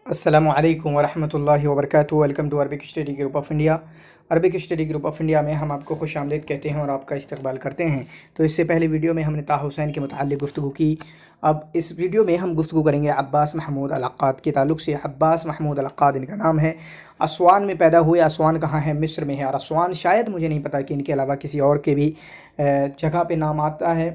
अस्सलामु अलैकुम वरहमतुल्लाहि वबरकातुहू। Welcome to Arabic study group of India. Arabic study group of India में हम आपको खुशामदीद कहते हैं और आपका इस्तकबाल करते हैं। तो इससे पहले वीडियो में हमने ताहा हुसैन के मुताल्लिक़ गुफ्तगू की। अब इस वीडियो में हम गुफ्तगू करेंगे अब्बास महमूद अल-अक्काद के ताल्लुक़ से। अब्बास महमूद अल-अक्काद इनका नाम है। असवान में पैदा हुए। असवान कहाँ है? मिस्र में है। और असवान शायद मुझे नहीं पता कि इनके अलावा किसी और के भी जगह पे नाम आता है,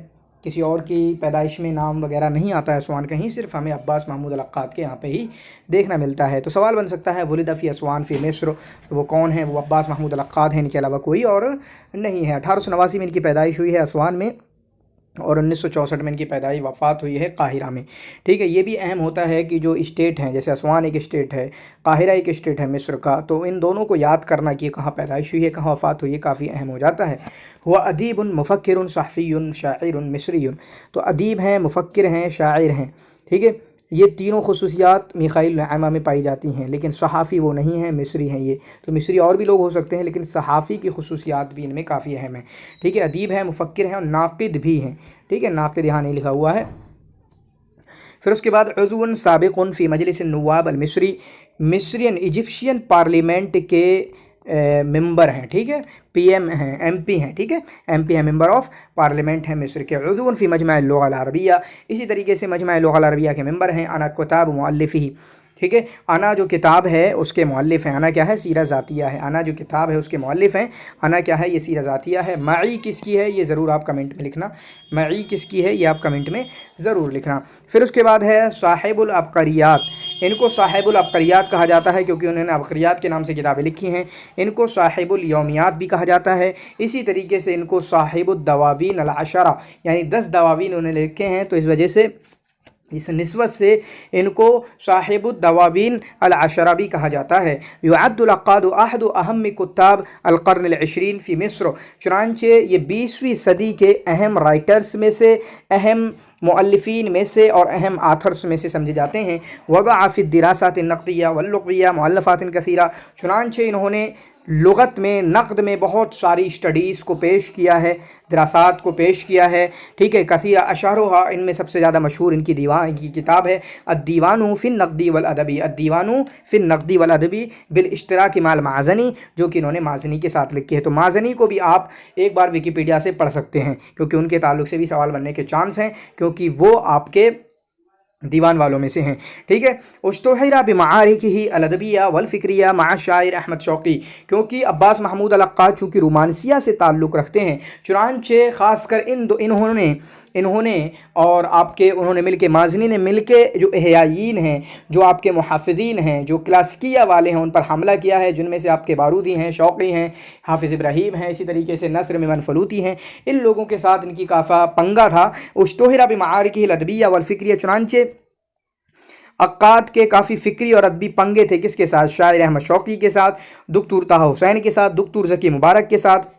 किसी और की पैदाइश में नाम वगैरह नहीं आता है असवान कहीं, सिर्फ हमें अब्बास महमूद अल-अक्काद के यहाँ पे ही देखना मिलता है। तो सवाल बन सकता है वुलिद फ़ी असवान फ़ी मिस्र, तो वो कौन है? वो अब्बास महमूद अल-अक्काद हैं, इनके अलावा कोई और नहीं है। 1889 में इनकी पैदाइश हुई है असवान में और 1964 में इनकी पैदाइश वफ़ात हुई है काहिरा में। ठीक है, ये भी अहम होता है कि जो स्टेट हैं, जैसे असवान एक स्टेट है, काहिरा एक स्टेट है मिस्र का, तो इन दोनों को याद करना कि कहाँ पैदाइश हुई है, कहाँ वफ़ात हुई है, काफ़ी अहम हो जाता है। हुआ अदीबुन मुफ़क्किरुन सहफ़ियुन शाइरुन मिस्रियुन, तो अदीब हैं, मुफ़क्किर हैं, शायर हैं। ठीक है, ये तीनों खुसूसियात मिखाइल नअमा में पाई जाती हैं, लेकिन सहाफ़ी वो नहीं हैं, मिस्री हैं ये। तो मिस्री और भी लोग हो सकते हैं, लेकिन सहाफ़ी की खुसूसियात भी इनमें काफ़ी अहम है। ठीक है, अदीब हैं, मुफ़क्किर हैं और नाक़िद भी हैं। ठीक है, नाक़िद यहाँ नहीं लिखा हुआ है। फिर उसके बाद उज़्वन साबिक़ुन फ़ी मजलिस नुवाब अल मिस्री, मिस्रियन इजिप्शियन पार्लियामेंट के मेंबर हैं। ठीक है, पीएम हैं, एमपी हैं। ठीक है, एमपी हैं, मेंबर ऑफ पार्लियामेंट हैं मिस्र के। उज़्वन फ़ी मजमा अल-लुग़ा अल-अरबिया, इसी तरीके से मजमा अल-लुग़ा अल-अरबिया के मेंबर हैं। अना किताब मुअल्लिफ़िही, ठीक है, अना जो किताब है उसके मुअल्लिफ़ हैं। अना क्या है? सीरा ज़ातिया है। अना जो किताब है उसके मुअल्लिफ़ हैं। अना क्या है? ये सीरा ज़ातिया है। मई किसकी है? ये ज़रूर आप कमेंट में लिखना। मई किसकी है? ये आप कमेंट में ज़रूर लिखना। फिर उसके बाद है साहिबुल अबकरियात, इनको साहिबुल अबकरियात कहा जाता है क्योंकि उन्होंने अबकरियात के नाम से किताबें लिखी हैं। इनको साहिबुल यौमियात भी कहा जाता है। इसी तरीके से इनको साहिबुद दवावीन अल अशरा, यानी 10 दवावीन उन्होंने लिखे हैं, तो इस वजह से, इस निस्बत से इनको साहिबुद दवावीन अल अशरा भी कहा जाता है। युअद्दुल अक्काद अहदु अहम कुत्ताब अल क़र्न अल 20 फ़ी मिस्र, चुनांचे ये 20वीं सदी के अहम राइटर्स में से, अहम मुअल्लिफ़ीन में से और अहम आथर्स में से समझे जाते हैं। वज़अ फ़ी दिरासात नक़दिया वल लुग़विया मुअल्लफ़ात कसीरा, चुनांचे इन्होंने लुग़त में, नक़द में बहुत सारी स्टडीज़ को पेश किया है, दरासात को पेश किया है। ठीक है, कसीरा अशहरुहा, इनमें सबसे ज़्यादा मशहूर इनकी दीवान की किताब है अद्दीवानु फ़िन नक़दी वल अदबी, अद्दीवानु फ़िन नक़दी वल अदबी बिल इश्तिराक माल माज़नी, जो कि इन्होंने माज़नी के साथ लिखी है। तो माज़नी को भी आप एक बार विकिपीडिया से पढ़ सकते हैं, क्योंकि उनके ताल्लुक़ से भी सवाल बनने के चांस हैं, क्योंकि वो आपके दीवान वालों में से हैं। ठीक है, उश्तुहिरा बिमाआरिकिही अल-अदबिया वल फ़िक्रिया मअ शायर अहमद शौक़ी, क्योंकि अब्बास महमूद अल-अक्काद चूँकि रोमांसिया से ताल्लुक़ रखते हैं, चुनांचे ख़ासकर इन्होंने और आपके उन्होंने मिलके, माज़नी ने मिलके जो एहयायीन हैं, जो आपके मुहाफ़िज़ीन हैं, जो क्लासिकिया वाले हैं, उन पर हमला किया है, जिनमें से आपके बारूदी हैं, शौक़ी हैं, हाफ़िज़ इब्राहीम हैं, इसी तरीके से नसर में मनफलूती हैं। इन लोगों के साथ इनकी काफ़ा पंगा था। उश्तुहिरा बिमाआरिकिही अल-अदबिया वल फ़िक्रिया, चुनांचे अक्काद के काफ़ी फ़िक्री और अदबी पंगे थे। किसके साथ? शायर अहमद शौक़ी के साथ, दुक्तूर ताहा हुसैन के साथ, दुक्तूर ज़की मुबारक के साथ,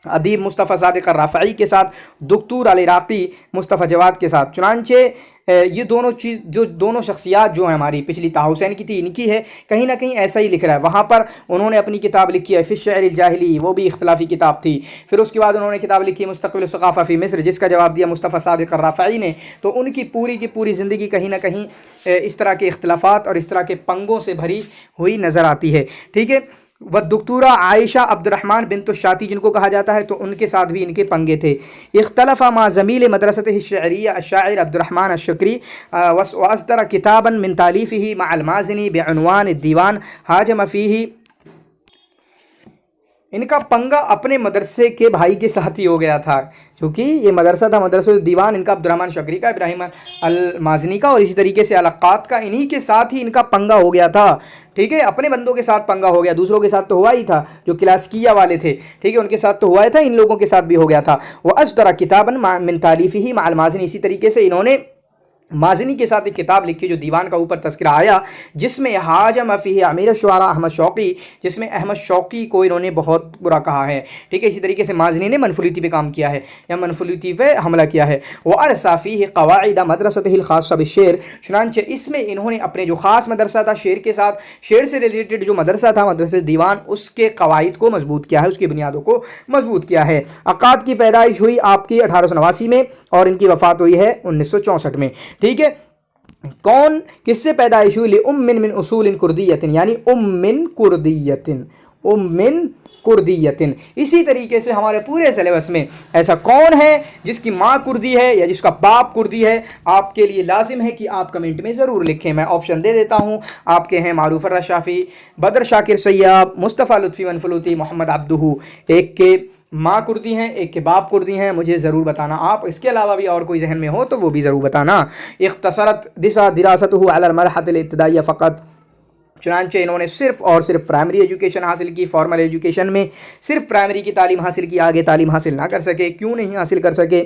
अदीब मुस्तफ़ा सादिक़ अर्राफ़ई के साथ, दुक्तूर अल-इराक़ी मुस्तफ़ा जवाद के साथ। चुनांचे ये दोनों शख्सियात जो हैं हमारी, पिछली ताहा हुसैन की थी, इनकी है, कहीं ना कहीं ऐसा ही लिख रहा है। वहाँ पर उन्होंने अपनी किताब लिखी है फ़ी शेअर जाहिली, वो भी इख्तिलाफ़ी किताब थी। फिर उसके बाद उन्होंने किताब लिखी मुस्तक़बिल सक़ाफ़ा फ़ी मिस्र, जिसका जवाब दिया मुस्तफ़ा सादिक़ अर्राफ़ई ने। तो उनकी पूरी की पूरी ज़िंदगी कहीं ना कहीं इस तरह के इख्तिलाफ़ात और इस तरह के पंगों से भरी हुई नज़र आती है। ठीक है, व दुक्तूरा आयशा अब्दुर्रहमान बिन्त शाती जिनको कहा जाता है, तो उनके साथ भी इनके पंगे थे। इख्तलफ़ा मा ज़मील मदरसतिही अश्शअरिया अश्शाइर अब्दुर्रहमान अश्शकरी वअस्दर किताबन मिन तालीफ़िही मअल माज़नी बिअनवान अद-दीवान हाजम फ़ीही, इनका पंगा अपने मदरसे के भाई के साथ ही हो गया था, क्योंकि ये मदरसा था मदरसा दीवान इनका अब्दुर्रहमान शकरी का, इब्राहिम अल-माज़नी का, और इसी तरीके से अल-अक्काद का, इन्हीं के साथ ही इनका पंगा हो गया था। ठीक है, अपने बंदों के साथ पंगा हो गया, दूसरों के साथ तो हुआ ही था, जो क्लासिकिया वाले थे। ठीक है, उनके साथ तो हुआ ही था, इन लोगों के साथ भी हो गया था। वह अज़दरा किताबन मिन तालीफ़िही मअल माज़नी, इसी तरीके से इन्होंने माज़नी के साथ एक किताब लिखी जो दीवान का ऊपर तज़किरा आया, जिसमें हाजम फ़ीही अमीर शुअरा अहमद शौक़ी, जिसमें अहमद शौक़ी को इन्होंने बहुत बुरा कहा है। ठीक है, इसी तरीके से माज़नी ने मनफलूती पे काम किया है, या मनफलूती पे हमला किया है। व अरसा फ़ीही क़वाइद मदरसतिहिल ख़ास्सा बिश्शेर, चुनांचे इसमें इन्होंने अपने जो ख़ास मदरसा था शेर के साथ, शेर से रिलेटेड जो मदरसा था मदरसा दीवान, उसके क़वाइद को मजबूत किया है, उसकी बुनियादों को मजबूत किया है। अक्काद की पैदाइश हुई आपकी 1889 में और इनकी वफ़ात हुई है 1964 में। ठीक है, कौन किससे पैदाइश हुई? उम्मिन मिन उसूलिन कुर्दियतिन, यानी उम्मिन कुर्दियतिन, उम्मिन कुर्दियतिन। इसी तरीके से हमारे पूरे सिलेबस में ऐसा कौन है जिसकी माँ कुर्दी है या जिसका बाप कुर्दी है? आपके लिए लाजिम है कि आप कमेंट में ज़रूर लिखें। मैं ऑप्शन दे देता हूँ आपके हैं मारूफ अर्रा शाफ़ी, बदर शाकिर सैयाब, मुस्तफ़ा लुत्फ़ी मनफलूती, मोहम्मद अब्दुहू। एक के माँ कुर्दी हैं, एक के बाप कुर्दी हैं, मुझे ज़रूर बताना आप। इसके अलावा भी और कोई जहन में हो तो वो भी ज़रूर बताना। इख्तसरत दिरासतहु अला मरहतिल इब्तिदाइया फ़क़त, चुनांचे इन्होंने सिर्फ और सिर्फ प्राइमरी एजुकेशन हासिल की। फॉर्मल एजुकेशन में सिर्फ प्राइमरी की तालीम हासिल की, आगे तालीम हासिल ना कर सके। क्यों नहीं हासिल कर सके?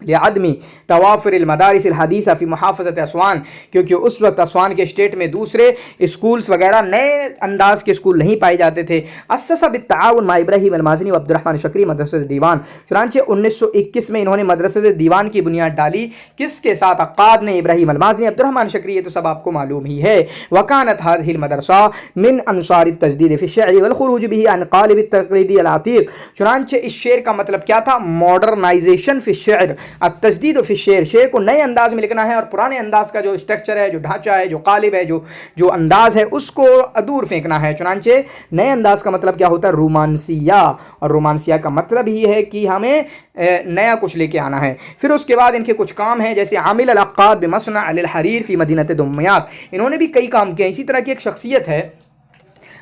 लिआदमी तवाफुर मदारिस हदीसा फ़ी मुहाफ़ज़त असवान, क्योंकि उस वक्त असवान के स्टेट में दूसरे स्कूल्स वगैरह नए अंदाज के स्कूल नहीं पाए जाते थे। अस्ससा बित्ताउन मा इब्राहीम अलमाज़नी व अब्दुर्रहमान शकरी मदरसत दीवान, चुनांचे 1921 में इन्होंने मदरसत दीवान की बुनियाद डाली। किसके साथ? अक्काद ने, इब्राहीम अलमाज़नी, अब्दुर्रहमान शकरी, ये तो सब आपको मालूम ही है। वकानत हाज़िहिल मदरसा मिन अंसार तजदीद फ़ी शिअर वल खुरूज बिही अन क़ालिब तक़लीदी अल अतीक़, चुनांचे इस शेर का मतलब क्या था? मॉडर्नाइजेशन फ़ी शिअर, तजदीद फ़ी शेर, शेर को नए अंदाज में लिखना है और पुराने अंदाज का जो स्ट्रक्चर है, जो ढांचा है, जो कालिब है, जो अंदाज है, उसको दूर फेंकना है। चुनांचे नए अंदाज का मतलब क्या होता है? रोमांसिया, और रोमांसिया का मतलब ही है कि हमें नया कुछ लेके आना है। फिर उसके बाद इनके कुछ काम हैं, जैसे आमिल अल-अक्काद बिमसना अल हरीर फ़ी मदीनत दुम्यात, इन्होंने भी कई काम किए। इसी तरह की एक शख्सियत है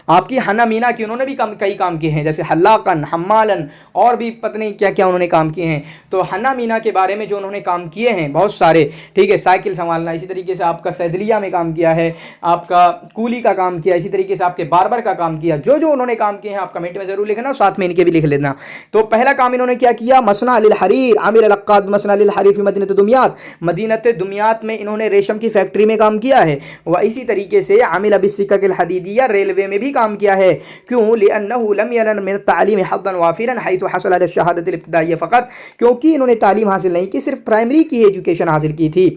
आपकी हन्ना मीना की, उन्होंने भी कई काम किए हैं, जैसे हल्लाकन, हम्मालन, और भी पता नहीं क्या क्या उन्होंने काम किए हैं। तो हन्ना मीना के बारे में जो उन्होंने काम किए हैं बहुत सारे, ठीक है, साइकिल संभालना, इसी तरीके से आपका सैदलिया में काम किया है, आपका कूली का काम किया, इसी तरीके से आपके बारबर का काम किया। जो जो उन्होंने काम किए हैं आप कमेंट में ज़रूर लिखना, साथ में इनके भी लिख लेना। तो पहला काम इन्होंने क्या किया? मसना अल हरीर, आमिल अल-अक्काद मसना अल हरीर फ़ी मदीनत दुम्यात, मदीनत दुम्यात में इन्होंने रेशम की फैक्ट्री में काम किया है। वह इसी तरीके से आमिल बिस्सिकक अल हदीदिया, रेलवे में भी काम किया है। क्यों? लिअन्नहु लम यनल मिन तालीम हद्दन वाफिरन हैसु हसल अला शहादत इब्तिदाइया फ़क़त, क्योंकि इन्होंने तालीम हासिल नहीं की, सिर्फ प्राइमरी की एजुकेशन हासिल की थी।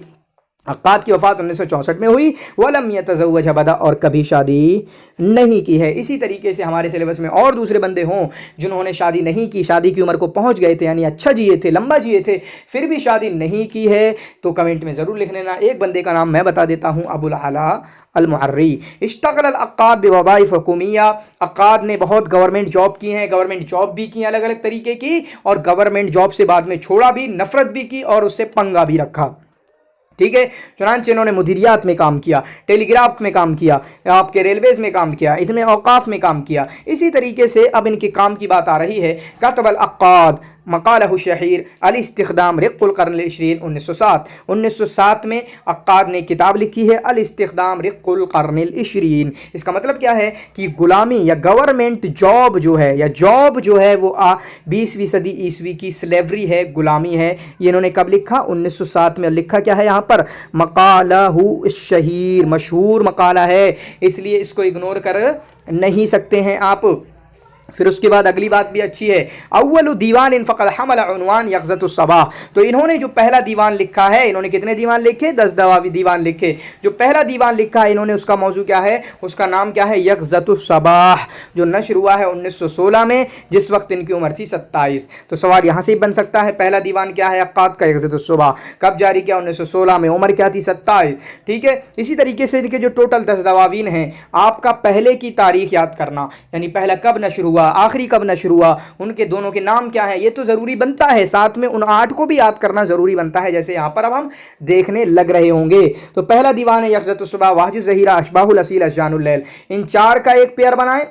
अक्काद की वफ़ात 1964 में हुई। वलम यतज़व्वज अबदा, और कभी शादी नहीं की है। इसी तरीके से हमारे सिलेबस में और दूसरे बंदे हों जिन्होंने शादी नहीं की, शादी की उम्र को पहुंच गए थे, यानी अच्छा जिए थे, लंबा जिए थे, फिर भी शादी नहीं की है, तो कमेंट में ज़रूर लिख लेना। एक बंदे का नाम मैं बता देता हूँ, अबुल आला अल-मुअर्री। इश्तग़ल अल-अक्काद बिवज़ाइफ़ हुकूमिया, अक्काद ने बहुत गवर्नमेंट जॉब की हैं, गवर्नमेंट जॉब भी की अलग अलग तरीके की, और गवर्नमेंट जॉब से बाद में छोड़ा भी, नफरत भी की और उससे पंगा भी रखा। ठीक है, चुनांचे इन्होंने मुदीरियात में काम किया, टेलीग्राफ में काम किया, आपके रेलवेज में काम किया, इसमें औकाफ में काम किया। इसी तरीके से अब इनके काम की बात आ रही है। कतबल अक्काद मकालहु शहीर अल इस्तिख़दाम रिक़्क़ुल क़र्न अल-20, 1907 में अक्काद ने किताब लिखी है अल इस्तिख़दाम रिक़्क़ुल क़र्न अल-20। इसका मतलब क्या है कि गुलामी या गवर्नमेंट जॉब जो है, या जॉब जो है वो 20वीं सदी ईस्वी की स्लेवरी है, गुलामी है। ये इन्होंने कब लिखा? 1907 में। लिखा क्या है यहाँ पर? मकालहु शहीर, मशहूर मकाला है, इसलिए इसको इग्नोर कर नहीं सकते हैं आप। फिर उसके बाद अगली बात भी अच्छी है, अव्वलु दीवान इन फ़क़द हमल उन्वान यक़ज़तुस सबाह। तो इन्होंने जो पहला दीवान लिखा है, इन्होंने कितने दीवान लिखे? 10 दीवान लिखे। जो पहला दीवान लिखा है इन्होंने, उसका मौजू क्या है? उसका नाम क्या है? यक़ज़तुस सबाह, जो नश्र हुआ है 1916 में, जिस वक्त इनकी उम्र थी 27। तो सवाल यहाँ से बन सकता है, पहला दीवान क्या है अक्काद का? यक़ज़तुस सबाह। कब जारी किया? 1916 में। उम्र क्या थी? 27। ठीक है, इसी तरीके से इनके जो टोटल 10 दवावीन हैं, आपका पहले की तारीख याद करना, यानी पहला कब नश्र हुआ, आखिरी कब नश्र हुआ, उनके दोनों के नाम क्या है, ये तो ज़रूरी बनता है। साथ में उन 8 को भी याद करना ज़रूरी बनता है, जैसे यहाँ पर अब हम देखने लग रहे होंगे। तो पहला दीवान है यक़ज़तुस सबाह, वाहिजुज़ ज़हीरा, अशबाहुल असील, अशजानुल लैल। इन 4 का एक पेयर बनाएं।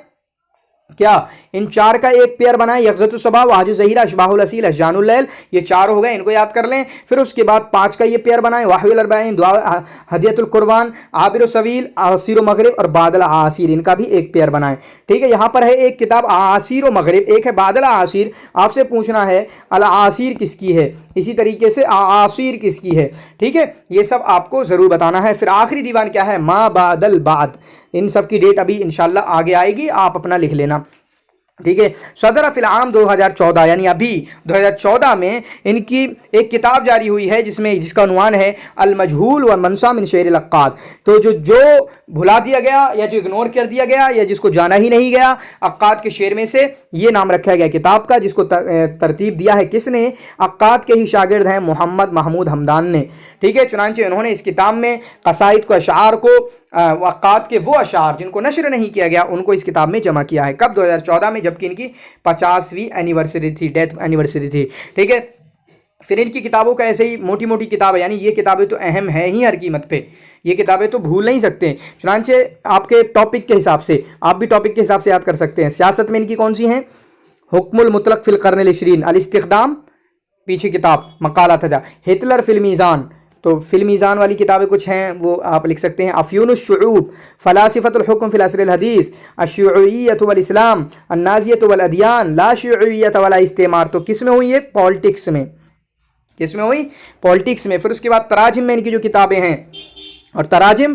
क्या? इन 4 का एक पेयर बनाए, यक़ज़तुस सबाह, वाहिजुज़ ज़हीरा, अशबाहुल असील, अशजानुल लैल। ये 4 हो गए, इनको याद कर लें। फिर उसके बाद 5 का ये पेयर बनाए, वाहियुल अरबाईन, दुआ हदियतुल कुर्बान, आबिर सवील, आसीर मगरिब और बादल आसीर, इनका भी एक पेयर बनाए। ठीक है, यहाँ पर है एक किताब आसीर मगरिब, एक है बादल आसीर। आपसे पूछना है अल आसीर किसकी है, इसी तरीके से आसीर किसकी है। ठीक है, ये सब आपको ज़रूर बताना है। फिर आखिरी दीवान क्या है? मा बादल बाद। इन सब की डेट अभी इंशाल्लाह आगे आएगी, आप अपना लिख लेना। ठीक है, सदर फिल आम 2014, यानी अभी 2014 में इनकी एक किताब जारी हुई है जिसका उन्वान है अल मजहूल व मनसा मिन शेर अल अक्काद। तो जो بھلا دیا گیا یا جو اگنور کر دیا گیا یا جس کو جانا ہی نہیں گیا، عقاد کے شعر میں سے یہ نام رکھا گیا کتاب کا، جس کو ترتیب دیا ہے کس نے؟ عقاد کے ہی شاگرد ہیں محمد محمود ہمدان نے، ٹھیک ہے۔ چنانچہ انہوں نے اس کتاب میں قصائد کو، اشعار کو، عقاد کے وہ اشعار جن کو نشر نہیں کیا گیا ان کو اس کتاب میں جمع کیا ہے۔ کب؟ 2014 میں، جبکہ ان کی 50ویں اینیورسری تھی، ڈیتھ اینیورسری تھی، ٹھیک ہے۔ پھر ان کی کتابوں کا ایسے ہی موٹی موٹی کتاب ہے، یعنی یہ کتابیں تو اہم ہیں ہی ہر قیمت پہ، یہ کتابیں تو بھول نہیں سکتے۔ چنانچہ آپ کے ٹاپک کے حساب سے، آپ بھی ٹاپک کے حساب سے یاد کر سکتے ہیں۔ سیاست میں ان کی کون سی ہیں؟ حکم المطلق فی القرن العشرین، الاستخدام پیچھے کتاب مقالہ تھا، ہٹلر فی المیزان، تو فی المیزان والی کتابیں کچھ ہیں وہ آپ لکھ سکتے ہیں۔ افیون الشعوب، فلاسفۃ الحکم فی العصر الحدیث، الشیوعیۃ والاسلام، النازیۃ والادیان، لا شیوعیۃ ولا استعمار، تو کس میں ہوئی ہے؟ پالیٹکس میں، کس میں ہوئی؟ پالیٹکس میں۔ پھر اس کے بعد تراجم میں ان کی جو کتابیں ہیں، اور تراجم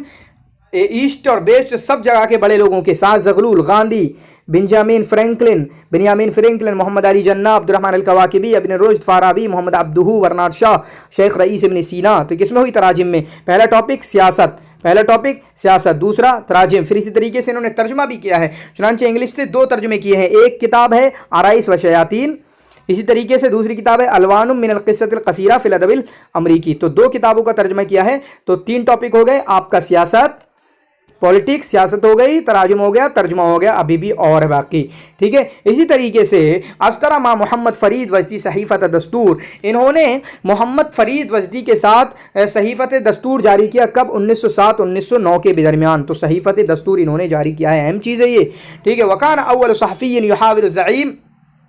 ایسٹ اور بیسٹ سب جگہ کے بڑے لوگوں کے، سعد زغلول، گاندھی، بنیامین فرینکلن، محمد علی جناح، عبد الرحمن الکواکبی، ابن رشد، فارابی، محمد عبدہ، برنارڈ شاہ، شیخ رئیس ابن سینا، تو کس میں ہوئی؟ تراجم میں۔ پہلا ٹاپک سیاست، دوسرا تراجم، پھر اسی طریقے سے انہوں نے ترجمہ بھی کیا ہے، چنانچہ انگلش سے 2 ترجمے کیے ہیں، ایک کتاب ہے عرائس و شیاطین، اسی طریقے سے دوسری کتاب ہے الوان من القصۃ القصیرہ فی الادب الامریکی، تو 2 کتابوں کا ترجمہ کیا ہے۔ تو 3 ٹاپک ہو گئے آپ کا، سیاست، پولیٹکس، سیاست ہو گئی، تراجم ہو گیا، ترجمہ ہو گیا، ابھی بھی اور ہے باقی، ٹھیک ہے۔ اسی طریقے سے ازکرہ مع محمد فرید وجدی صحیفۃ دستور، انہوں نے محمد فرید وجدی کے ساتھ صحیفۃ دستور جاری کیا، کب؟ 1907-1909 کے درمیان، تو صحیفۃ دستور انہوں نے جاری کیا ہے، اہم چیز ہے یہ، ٹھیک ہے۔ وکان اول صحفی یحاور الزعیم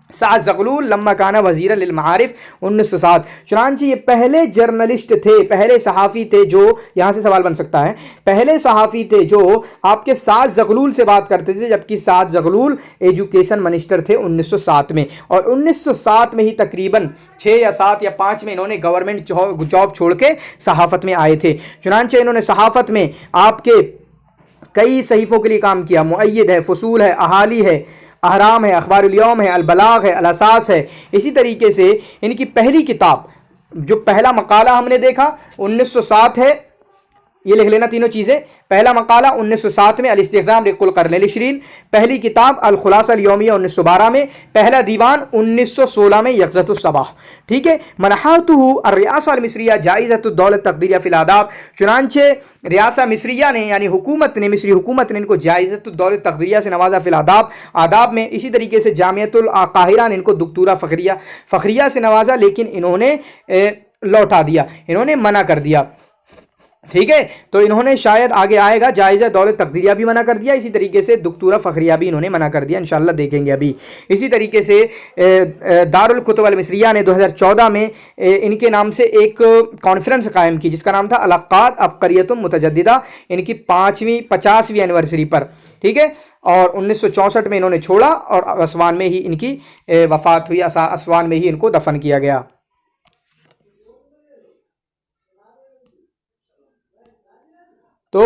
سعد زغلول لما کان وزیر للمعارف، 1907، چنانچہ یہ پہلے جرنلسٹ تھے، پہلے صحافی تھے جو، یہاں سے سوال بن سکتا ہے، پہلے صحافی تھے جو آپ کے سعد زغلول سے بات کرتے تھے، جبکہ سعد زغلول ایجوکیشن منسٹر تھے 1907 میں، اور 1907 میں ہی تقریباً 6 یا 7 یا 5 میں انہوں نے گورنمنٹ جاب چھوڑ کے صحافت میں آئے تھے۔ چنانچہ انہوں نے صحافت میں آپ کے کئی صحیفوں کے لیے کام کیا، مؤید ہے، فصول ہے، احالی ہے، احرام ہے، اخبار الیوم ہے، البلاغ ہے، الاساس ہے۔ اسی طریقے سے ان کی پہلی کتاب، جو پہلا مقالہ ہم نے دیکھا 1907 ہے، یہ لکھ لینا تینوں چیزیں، پہلا مقالہ 1907 میں الاستخدام رق القرن العشرین، پہلی کتاب الخلاصہ الیومیہ 1912 میں، پہلا دیوان 1916 میں یقظۃ الصباح، ٹھیک ہے۔ منحتہ الریاسہ المصریہ جائزۃ الدولت تقدیریہ فی الآداب، چنانچہ ریاسہ مصریہ نے، یعنی حکومت نے، مصری حکومت نے ان کو جائزۃ الدولت تقدیریہ سے نوازا فی الآداب، آداب میں۔ اسی طریقے سے جامعۃ القاہرہ نے ان کو دکتورہ فخریہ سے نوازا، لیکن انہوں نے لوٹا دیا، انہوں نے منع کر دیا، ٹھیک ہے۔ تو انہوں نے شاید آگے آئے گا جائزہ دولت تقدیریہ بھی منع کر دیا، اسی طریقے سے دکتورہ فخریہ بھی انہوں نے منع کر دیا، انشاءاللہ دیکھیں گے ابھی۔ اسی طریقے سے دارالکتب المصریہ نے 2014 میں ان کے نام سے ایک کانفرنس قائم کی، جس کا نام تھا العقاد عبقریۃ متجددہ، ان کی 50ویں اینیورسری پر، ٹھیک ہے۔ اور 1964 میں انہوں نے چھوڑا، اور اسوان میں ہی ان کی وفات ہوئی، اسوان میں ہی ان کو دفن کیا گیا۔ تو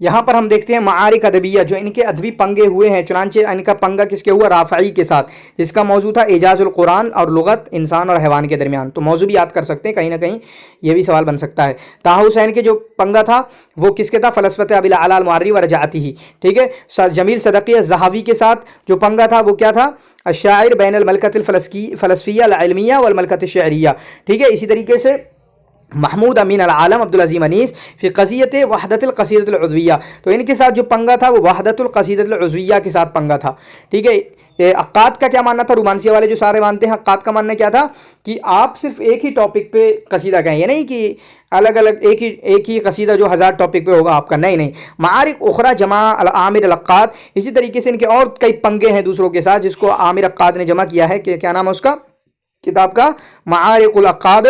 یہاں پر ہم دیکھتے ہیں معارک ادبیہ، جو ان کے ادبی پنگے ہوئے ہیں، چنانچہ ان کا پنگا کس کے ہوا؟ رافعی کے ساتھ، جس کا موضوع تھا اعجاز القرآن اور لغت انسان اور حیوان کے درمیان، تو موضوع بھی یاد کر سکتے ہیں، کہیں نہ کہیں یہ بھی سوال بن سکتا ہے۔ طہ حسین کے جو پنگا تھا وہ کس کے تھا؟ فلسفۃ ابی الاعلی المعری و رجعتہ، ٹھیک ہے۔ جمیل صدقی الذہبی کے ساتھ جو پنگا تھا وہ کیا تھا؟ الشاعر بین الملکۃ الفلسفیہ العلمیہ والملکۃ الشعریہ، ٹھیک ہے۔ اسی طریقے سے محمود امین العالم عبدالعظیم انیس فی قضیت وحدت القصیدۃ العضویہ، تو ان کے ساتھ جو پنگا تھا وہ وحدت القصیدۃ العضویہ کے ساتھ پنگا تھا، ٹھیک ہے۔ عقاد کا کیا ماننا تھا؟ رومانسیہ والے جو سارے مانتے ہیں، عقاد کا ماننا کیا تھا کہ آپ صرف ایک ہی ٹاپک پہ قصیدہ کہیں، یہ نہیں کہ الگ الگ ایک ہی قصیدہ جو 1000 ٹاپک پہ ہوگا آپ کا، نہیں۔ معارک اخرى جمع عامر العقاد، اسی طریقے سے ان کے اور کئی پنگے ہیں دوسروں کے ساتھ، جس کو عامر عقاد نے جمع کیا ہے، کہ کیا نام ہے اس کا کتاب کا؟ معارک العقاد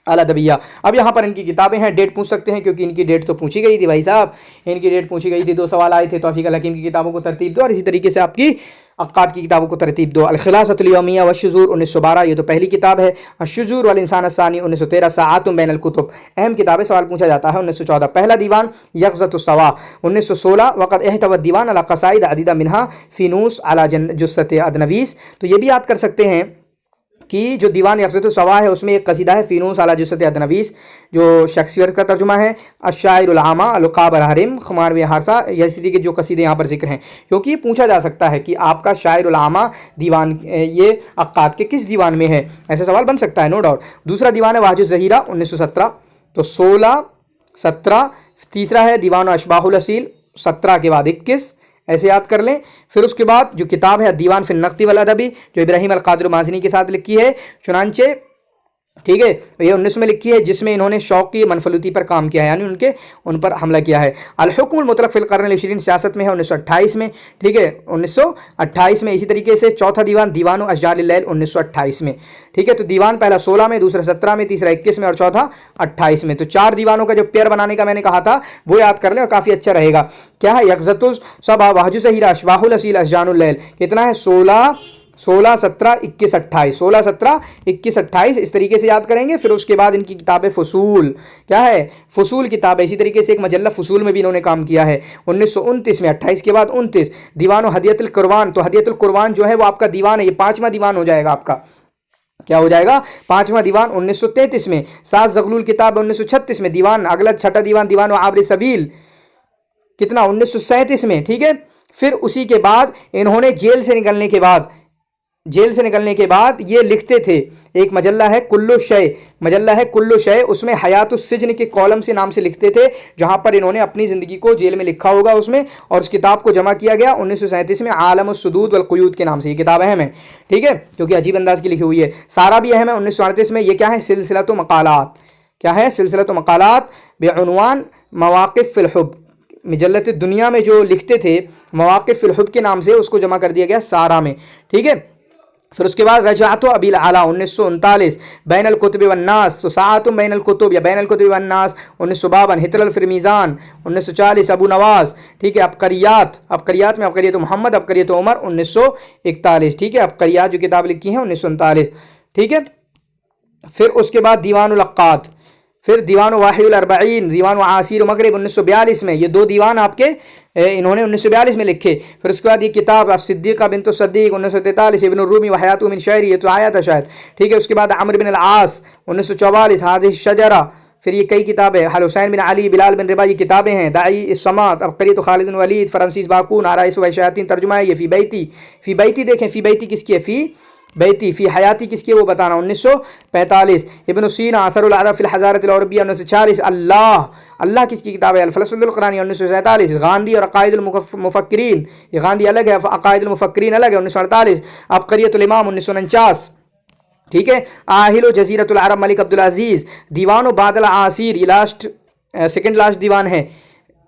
الادبیہ۔ اب یہاں پر ان کی کتابیں ہیں، ڈیٹ پوچھ سکتے ہیں، کیونکہ ان کی ڈیٹ تو پوچھی گئی تھی بھائی صاحب، ان کی ڈیٹ پوچھی گئی تھی، 2 سوال آئے تھے، توفیق الحکیم کی کتابوں کو ترتیب دو، اور اسی طریقے سے آپ کی عقاد کی کتابوں کو ترتیب دو۔ الخلاصۃ الیومیہ والشذور 1912، یہ تو پہلی کتاب ہے۔ الشذور والانسان الثانی 1913، ساعات بین الکتب، اہم کتابیں، سوال پوچھا جاتا ہے۔ 1914 پہلا دیوان یقظۃ الصباح، 1916 وقد احتوى الدیوان علی قصائد عدیدہ منہا فی نوس علی جثۃ ادنویس، تو یہ بھی یاد کر سکتے ہیں कि जो दीवान यक़ज़तुस सवा है उसमें एक कसीदा है फ़ीनूस अला जुस्सत अदनवीस, जो शेक्सपियर का तर्जुमा है, अश्शाइरुल आमा अलुक़ाब अलहरिम खुमार हारसा, इसी तरीके जो कसीदे यहाँ पर जिक्र हैं। क्योंकि ये पूछा जा सकता है कि आपका शायरुल आमा दीवान ये अक्काद के किस दीवान में है, ऐसा सवाल बन सकता है, नो डाउट। दूसरा दीवान है वाजुज़ ज़हीरा 1917, तो 16, 17। तीसरा है दीवान अशबाहुल असील 17 के बाद 21, ऐसे याद कर लें। फिर उसके बाद जो किताब है दीवान फिल नक़्दी वल अदबी, जो इब्राहिम अल क़ादिर माज़नी के साथ लिखी है, चुनांचे, ठीक है, ये 19 में लिखी है, जिसमें इन्होंने शौक़ की मनफलूती पर काम किया है, यानी उन पर हमला किया है। अल हुक्मुल मुतलक़ फ़िल क़र्न अल 20 सियासत में है 1928 में, ठीक है, 1928 में। इसी तरीके से चौथा दीवान दीवान अशजारिल लैल 1928 में, ठीक है। तो दीवान पहला 16 में, दूसरा 17 में, तीसरा 21 में और चौथा 28 में। तो 4 दीवानों का जो पेयर बनाने का मैंने कहा था वो याद कर लें और काफ़ी अच्छा रहेगा। क्या है? यक़ज़तुस सबा वाजुज़ ज़हीरा अशबाहुल असील अशजानुल लैल, कितना है? 16, 17, 21, 28, 16, 17, 21, 28, इस तरीके से याद करेंगे। फिर उसके बाद इनकी किताब है फ़ुसूल, क्या है? फ़ुसूल किताब है। इसी तरीके से एक मजल्ला फ़ुसूल में भी इन्होंने काम किया है 1929 में, 28 के बाद 29। दीवान हदियतुल कुरबान, तो हदियतुल कुरबान जो है वो आपका दीवान है, ये 5वां दीवान हो जाएगा आपका, क्या हो जाएगा? 5वां दीवान 1933 में। सात ज़ग़लूल किताब 1936 में। दीवान अगला छठा दीवान दीवान आबरे सबील, कितना? 1937 में, ठीक है। फिर उसी के बाद इन्होंने जेल से निकलने के बाद ये लिखते थे, एक मजल्ला है कुल्लु शय, उसमें हयातुस सिजन के कॉलम से नाम से लिखते थे, जहां पर इन्होंने अपनी ज़िंदगी को जेल में लिखा होगा उसमें, और उस किताब को जमा किया गया 1937 में आलमुस सुदूद वल क़ुयूद के नाम से। ये किताब अहम है, ठीक है, क्योंकि अजीब अंदाज की लिखी हुई है। सारा भी अहम है 1938 में। ये क्या है? सिलसिलतु मक़ालात, क्या है? सिलसिलतु मक़ालात बेउनवान मवाक़िफ़ फ़िल हुब, मजल्लत दुनिया में जो लिखते थे मवाक़िफ़ फ़िल हुब के नाम से, उसको जमा कर दिया गया सारा में, ठीक है। फिर उसके बाद रजातो अबिल आला 1939, बैन अल कुतुब वन नास, तो साअतुम बैन अल कुतुब या बैन अल कुतुब वन नास 1952, हितल फिर मीज़ान 1940, अबू नवास, ठीक है। अबकरियात में अबकरियत मोहम्मद, अबकरियत उमर 1941, ठीक है। अबकरियात जो किताब लिखी है 1939, ठीक है। फिर उसके बाद दीवानुल अक्काद, फिर दीवान वाहियुल अरबईन, दीवान आसीर मगरिब 1942 में। ये 2 दीवान आपके इन्होंने 1942 में लिखे। फिर उसके बाद ये किताब सिद्दीक़ा बिन्त सद्दीक़ 1943, इब्न रूमी व हयातु मिन शायरी, ये तो आया था शायद, ठीक है। उसके बाद अम्र बिन अल आस 1944, हाज़िह शजरा। फिर ये कई किताबें, हल हुसैन बिन अली, बिलाल बिन रिबा, ये किताबें हैं। दाई इस्समात, अबकरियत खालिद बिन वलीद, फ़रांसीस बाकून, आराइस व शयातीन, तर्जुमा है ये फ़ी बैती देखें, फ़ी बैती किसकी है? फ़ी बैती। फ़ी हयाती किसकी है वो बताना 1945। इब्न सीना असरुल अरब फ़िल हज़ारतिल अरबिया 1946। अल्लाह किसकी किताब है? अल फ़लसफ़तुल क़ुरानी 1947। गांधी और अक़ाइदुल मुफ़क्किरीन, ये गांधी अलग है, अक़ाइदुल मुफ़क्किरीन अलग है 1948। अबकरियतुल इमाम 1949, ठीक है। आहिल जज़ीरतुल अरब मलिक अब्दुल अज़ीज़, दीवान बादल आसीर, ये लास्ट सेकंड लास्ट दीवान है,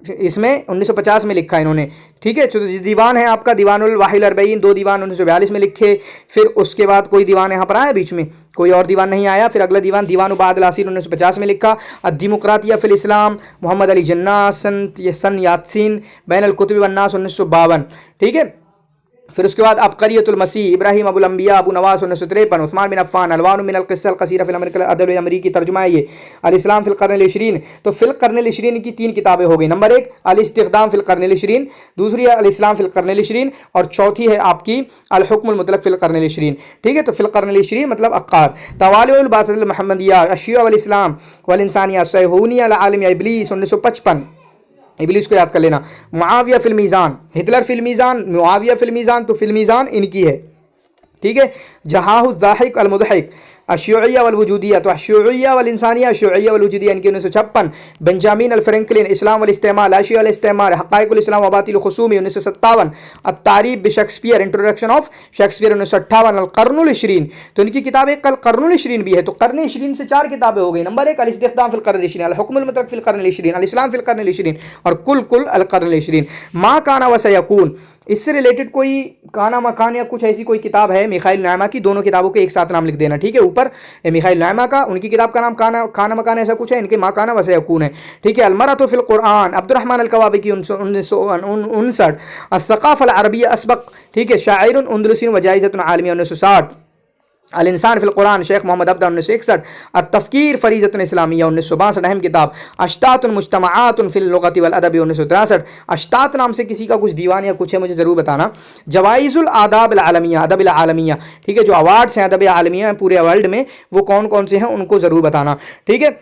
इसमें 1950 में लिखा है इन्होंने, ठीक है। तो दीवान है आपका दीवानुल वाहिल अरबईन, 2 दीवान 1942 में लिखे। फिर उसके बाद कोई दीवान यहाँ पर आया बीच में? कोई और दीवान नहीं आया। फिर अगला दीवान दीवान बादल आसीर 1950 में लिखा। अद्दिमुक़रातिया फ़िल इस्लाम, मोहम्मद अली जन्ना, सन यासीन, बैन अल कुतुब वन नास 1952, ठीक है। फिर उसके बाद अबकरियतुल मसीह, इब्राहिम अबुल अंबिया, अबू नवास 1953, उस्मान बिन अफ़्फ़ान, अलवान मिन अल क़िस्सा अल क़सीरा फ़िल अदब अमरीकी, तर्जुमा है ये। अल इस्लाम फ़िल क़र्न अल 20, तो फ़िल क़र्न अल 20 की 3 किताबें हो गई। नंबर 1 अल इस्तिक़दाम फ़िल क़र्न अल 20, दूसरी है अल इस्लाम फ़िल क़र्न अल 20, और चौथी है आपकी अल हुक्मुल मुतलक़ फ़िल क़र्न अल 20, ठीक है। तो फ़िल क़र्न अल 20 मतलब अक़्क़ार। तवालिउल बासिल मुहम्मदिया, अश्शिया वल इस्लाम वल इंसानिया, सैहूनिया अल आलम इब्लीस 1955, इब्लीस को याद कर लेना। मुआविया फ़िल मीज़ान, हिटलर फ़िल मीज़ान, मुआविया फ़िल मीज़ान, तो फ़िल मीज़ान इनकी है, ठीक है। जहाहुज़ ज़ाहिक अल मुदहिक, अश्शूइया वल वजूदिया, तो अश्शूइया वल इंसानिया, अश्शूइया वल वजूदिया इनकी 1956। बेंजामिन अल फ्रैंकलिन, इस्लाम वल इस्तेमाल, आशिया वल इस्तेमाल, हक़ाइक़ुल इस्लाम व बातिल खुसूमी 1957। अत-तारीफ़ बिशेक्सपियर, इंट्रोडक्शन ऑफ शेक्सपियर 1958। अल क़र्नुल 20, तो इनकी किताब एक कल क़र्नुल 20 भी है। तो क़र्न 20 से 4 किताबें हो गई। नंबर 1 अल इस्तिक़दाम फ़िल क़र्न 20, अल हुक्मुल मुतलक़ फ़िल क़र्न 20, अल इस्लाम फ़िल क़र्न 20, और कुल अल क़र्न 20। मा काना व सयकून, इससे रिलेटेड कोई काना मकान या कुछ ऐसी कोई किताब है मिखाइल नायमा की, दोनों किताबों के एक साथ नाम लिख देना, ठीक है। ऊपर मिखाइल नायमा का, उनकी किताब का नाम काना मकान ऐसा कुछ है, इनके मा काना व सयकून है, ठीक है। अलमरअतु फ़िल क़ुरआन, अब्दुर्रहमान अल कवाबी की 1959। अस्सक़ाफ़ा अल अरबिया असबक़, ठीक है। शाइरुन अंदलुसी व जाइज़तुन आलमिया 1960। अल इंसान फिल कुरान शेख मोहम्मद अब्दा 1961, अत-तफ़कीर फ़रीज़तुन इस्लामिया 1962, अहम किताब अश्तातुन मुज्तमआतुन फिल लुग़ति वल अदब 1963। अश्तात नाम से किसी का कुछ दीवान या कुछ है, मुझे ज़रूर बताना। जवाइज़ुल आदाब अल आलमिया, अदब अल आलमिया, ठीक है, जो अवार्ड्स हैं अदब आलमिया पूरे वर्ल्ड में वो कौन कौन से हैं उनको ज़रूर बताना, ठीक है।